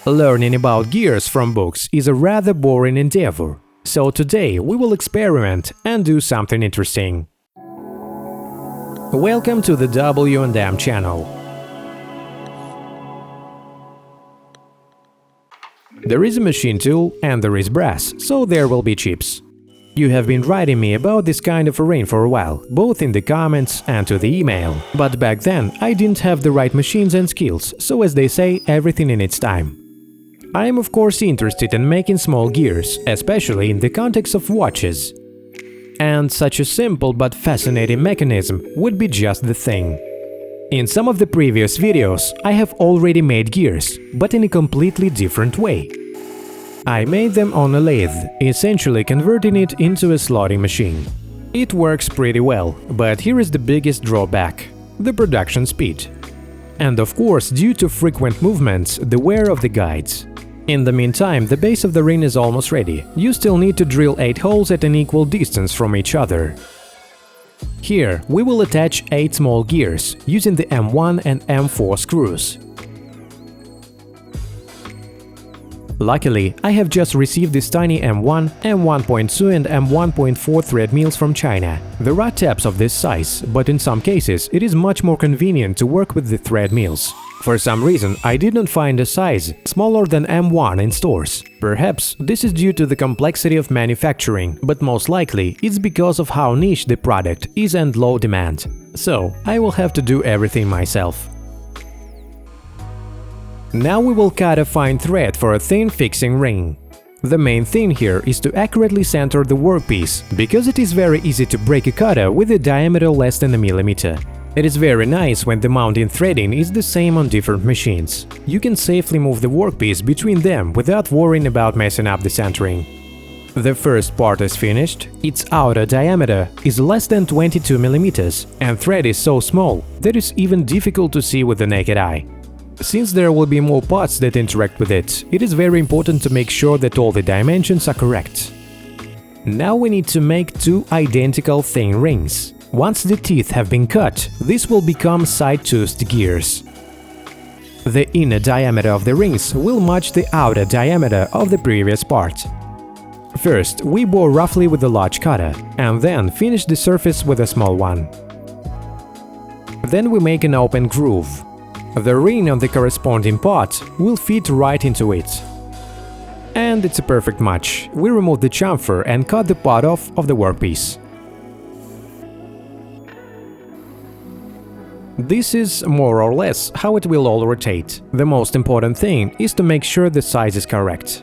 Learning about gears from books is a rather boring endeavor, so today we will experiment and do something interesting. Welcome to the W&M channel. There is a machine tool and there is brass, so there will be chips. You have been writing me about this kind of a ring for a while, both in the comments and to the email. But back then I didn't have the right machines and skills, so as they say, everything in its time. I am of course interested in making small gears, especially in the context of watches. And such a simple but fascinating mechanism would be just the thing. In some of the previous videos I have already made gears, but in a completely different way. I made them on a lathe, essentially converting it into a slotting machine. It works pretty well, but here is the biggest drawback – the production speed. And of course, due to frequent movements, the wear of the guides. In the meantime, the base of the ring is almost ready. You still need to drill 8 holes at an equal distance from each other. Here, we will attach 8 small gears, using the M1 and M4 screws. Luckily, I have just received this tiny M1, M1.2 and M1.4 thread mills from China. There are tabs of this size, but in some cases it is much more convenient to work with the thread mills. For some reason, I did not find a size smaller than M1 in stores. Perhaps this is due to the complexity of manufacturing, but most likely it's because of how niche the product is and low demand. So, I will have to do everything myself. Now we will cut a fine thread for a thin fixing ring. The main thing here is to accurately center the workpiece, because it is very easy to break a cutter with a diameter less than a millimeter. It is very nice when the mounting threading is the same on different machines. You can safely move the workpiece between them without worrying about messing up the centering. The first part is finished. Its outer diameter is less than 22 millimeters, and thread is so small that it's even difficult to see with the naked eye. Since there will be more parts that interact with it, it is very important to make sure that all the dimensions are correct. Now we need to make 2 identical thin rings. Once the teeth have been cut, this will become side-toothed gears. The inner diameter of the rings will match the outer diameter of the previous part. First, we bore roughly with a large cutter, and then finish the surface with a small one. Then we make an open groove. The ring on the corresponding part will fit right into it. And it's a perfect match. We remove the chamfer and cut the part off of the workpiece. This is more or less how it will all rotate. The most important thing is to make sure the size is correct.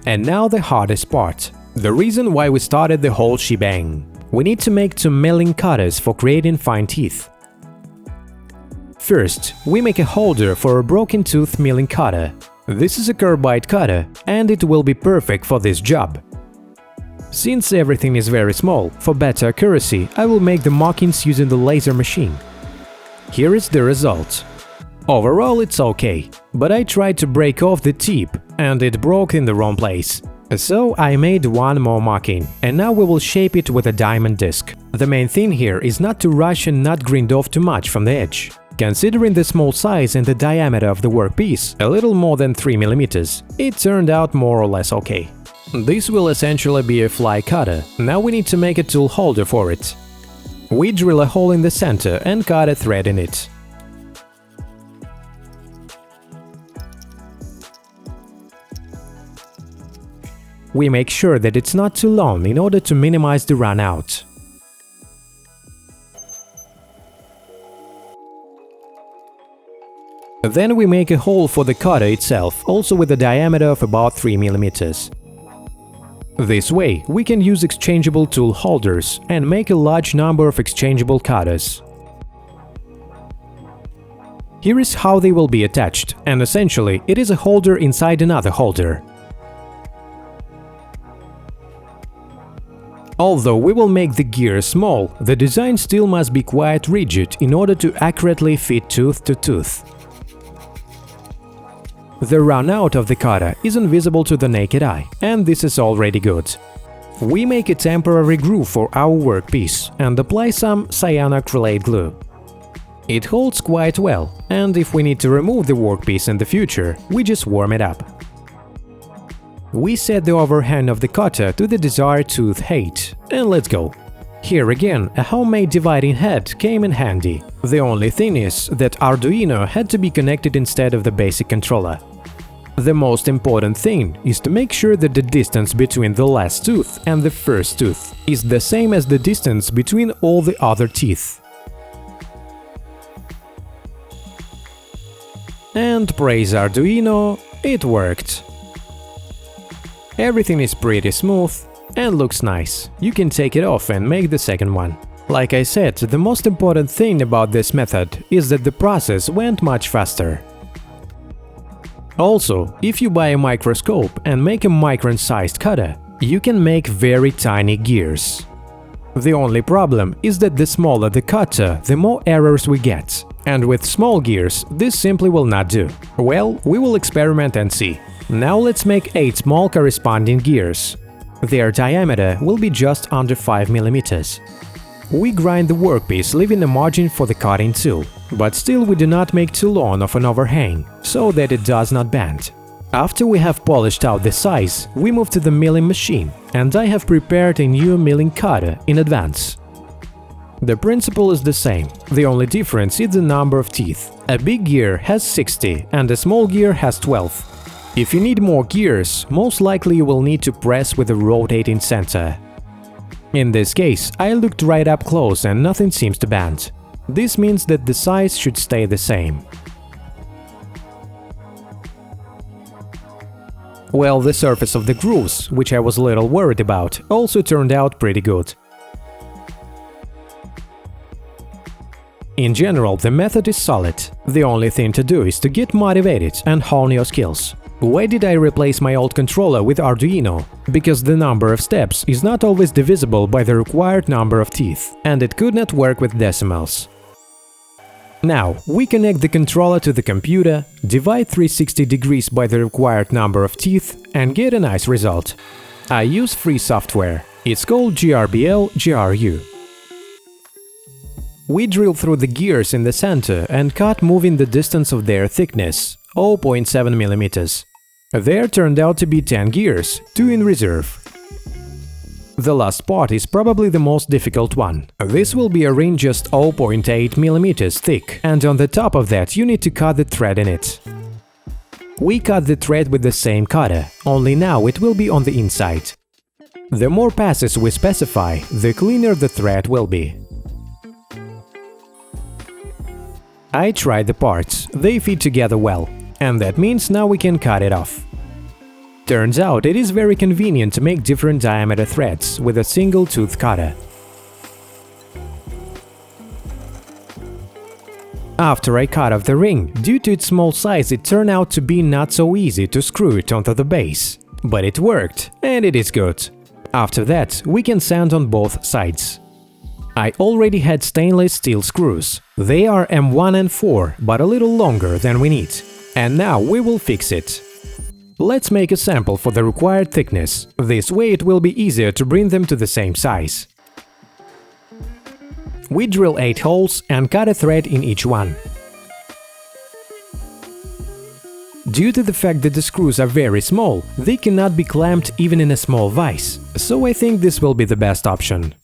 And now the hardest part. The reason why we started the whole shebang. We need to make 2 milling cutters for creating fine teeth. First, we make a holder for a broken tooth milling cutter. This is a carbide cutter, and it will be perfect for this job. Since everything is very small, for better accuracy, I will make the markings using the laser machine. Here is the result. Overall it's okay, but I tried to break off the tip, and it broke in the wrong place. So I made 1 more marking, and now we will shape it with a diamond disc. The main thing here is not to rush and not grind off too much from the edge. Considering the small size and the diameter of the workpiece, a little more than 3 millimeters, it turned out more or less okay. This will essentially be a fly cutter. Now we need to make a tool holder for it. We drill a hole in the center and cut a thread in it. We make sure that it's not too long in order to minimize the run out. Then we make a hole for the cutter itself, also with a diameter of about 3 millimeters. This way, we can use exchangeable tool holders and make a large number of exchangeable cutters. Here is how they will be attached, and essentially it is a holder inside another holder. Although we will make the gear small, the design still must be quite rigid in order to accurately fit tooth to tooth. The run out of the cutter is invisible to the naked eye, and this is already good. We make a temporary groove for our workpiece and apply some cyanoacrylate glue. It holds quite well, and if we need to remove the workpiece in the future, we just warm it up. We set the overhand of the cutter to the desired tooth height, and let's go. Here again, a homemade dividing head came in handy. The only thing is that Arduino had to be connected instead of the basic controller. The most important thing is to make sure that the distance between the last tooth and the first tooth is the same as the distance between all the other teeth. And praise Arduino, it worked. Everything is pretty smooth and looks nice. You can take it off and make the second one. Like I said, the most important thing about this method is that the process went much faster. Also, if you buy a microscope and make a micron-sized cutter, you can make very tiny gears. The only problem is that the smaller the cutter, the more errors we get. And with small gears, this simply will not do. Well, we will experiment and see. Now let's make 8 small corresponding gears. Their diameter will be just under 5 mm. We grind the workpiece, leaving a margin for the cutting tool, but still we do not make too long of an overhang, so that it does not bend. After we have polished out the size, we move to the milling machine, and I have prepared a new milling cutter in advance. The principle is the same, the only difference is the number of teeth. A big gear has 60 and a small gear has 12. If you need more gears, most likely you will need to press with a rotating center. In this case, I looked right up close and nothing seems to bend. This means that the size should stay the same. Well, the surface of the grooves, which I was a little worried about, also turned out pretty good. In general, the method is solid. The only thing to do is to get motivated and hone your skills. Why did I replace my old controller with Arduino? Because the number of steps is not always divisible by the required number of teeth, and it could not work with decimals. Now, we connect the controller to the computer, divide 360 degrees by the required number of teeth, and get a nice result. I use free software. It's called GRBL GRU. We drill through the gears in the center and cut moving the distance of their thickness, 0.7 mm. There turned out to be 10 gears, 2 in reserve. The last part is probably the most difficult one. This will be a ring just 0.8 mm thick, and on the top of that you need to cut the thread in it. We cut the thread with the same cutter, only now it will be on the inside. The more passes we specify, the cleaner the thread will be. I tried the parts, they fit together well, and that means now we can cut it off. Turns out it is very convenient to make different diameter threads with a single tooth cutter. After I cut off the ring, due to its small size it turned out to be not so easy to screw it onto the base. But it worked, and it is good. After that, we can sand on both sides. I already had stainless steel screws. They are M1 and 4, but a little longer than we need. And now we will fix it. Let's make a sample for the required thickness. This way it will be easier to bring them to the same size. We drill 8 holes and cut a thread in each one. Due to the fact that the screws are very small, they cannot be clamped even in a small vise, so I think this will be the best option.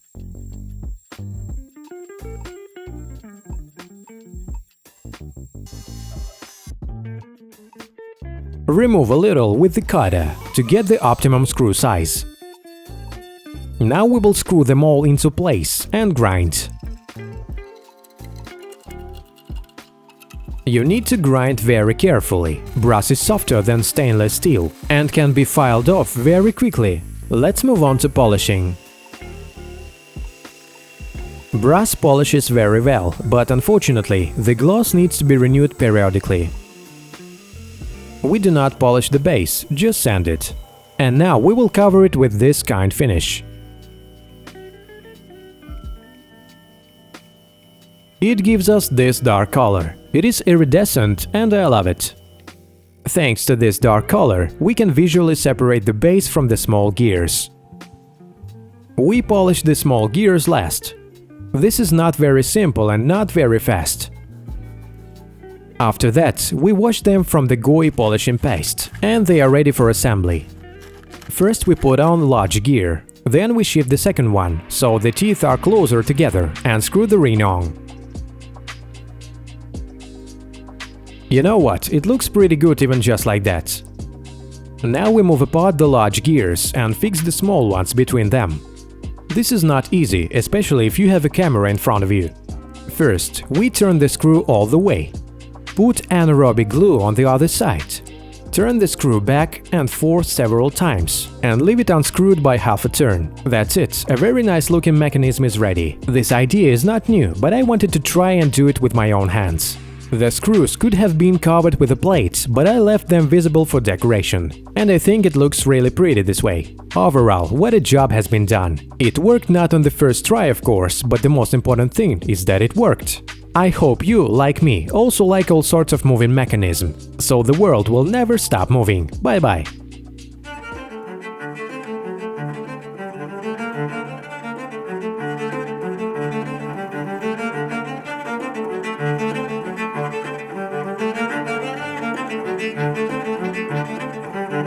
Remove a little with the cutter to get the optimum screw size. Now we will screw them all into place and grind. You need to grind very carefully. Brass is softer than stainless steel and can be filed off very quickly. Let's move on to polishing. Brass polishes very well, but unfortunately, the gloss needs to be renewed periodically. We do not polish the base, just sand it. And now we will cover it with this kind finish. It gives us this dark color. It is iridescent and I love it. Thanks to this dark color, we can visually separate the base from the small gears. We polish the small gears last. This is not very simple and not very fast. After that, we wash them from the gooey polishing paste, and they are ready for assembly. First we put on large gear, then we shift the second one, so the teeth are closer together, and screw the ring on. You know what, it looks pretty good even just like that. Now we move apart the large gears and fix the small ones between them. This is not easy, especially if you have a camera in front of you. First, we turn the screw all the way. Put anaerobic glue on the other side. Turn the screw back and forth several times, and leave it unscrewed by half a turn. That's it, a very nice looking mechanism is ready. This idea is not new, but I wanted to try and do it with my own hands. The screws could have been covered with a plate, but I left them visible for decoration, and I think it looks really pretty this way. Overall, what a job has been done. It worked not on the first try, of course, but the most important thing is that it worked. I hope you, like me, also like all sorts of moving mechanisms, so the world will never stop moving. Bye bye.